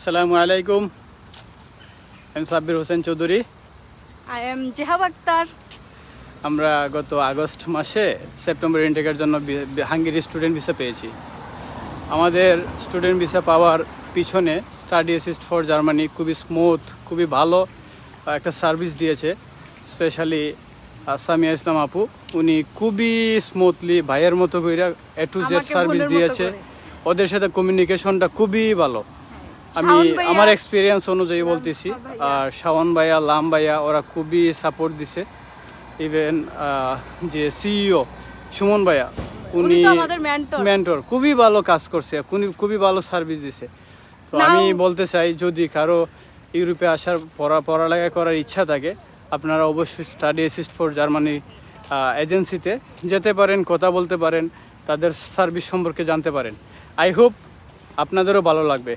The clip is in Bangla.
Assalamu alaikum. I'm Sabir Hossein Choudhury. I am Jehab Akhtar. আমরা গত আগস্ট মাসে সেপ্টেম্বর ইনটেকের জন্য হাঙ্গেরি স্টুডেন্ট ভিসা পেয়েছি। আমাদের স্টুডেন্ট ভিসা পাওয়ার পিছনে স্টাডি অ্যাসিস্ট ফর জার্মানি খুবই স্মুথ, খুবই ভালো একটা সার্ভিস দিয়েছে। স্পেশালি সামিয়া ইসলাম আপু, উনি খুবই স্মুথলি ভাইয়ের মতো করে A to Z সার্ভিস দিয়েছে। ওদের সাথে কমিউনিকেশনটা খুবই ভালো। আমি আমার এক্সপিরিয়েন্স অনুযায়ী বলতেছি। আর শাওন ভাইয়া, লাম ভাইয়া ওরা খুবই সাপোর্ট দিছে। ইভেন যে সিইও সুমন ভাইয়া, উনি মেন্টর, খুবই ভালো কাজ করছে, খুবই ভালো সার্ভিস দিছে। তো আমি বলতে চাই, যদি কারো ইউরোপে আসার পড়ালেখা করার ইচ্ছা থাকে, আপনারা অবশ্যই স্টাডি অ্যাসিস্ট ফর জার্মানি এজেন্সিতে যেতে পারেন, কথা বলতে পারেন, তাদের সার্ভিস সম্পর্কে জানতে পারেন। আই হোপ আপনাদেরও ভালো লাগবে।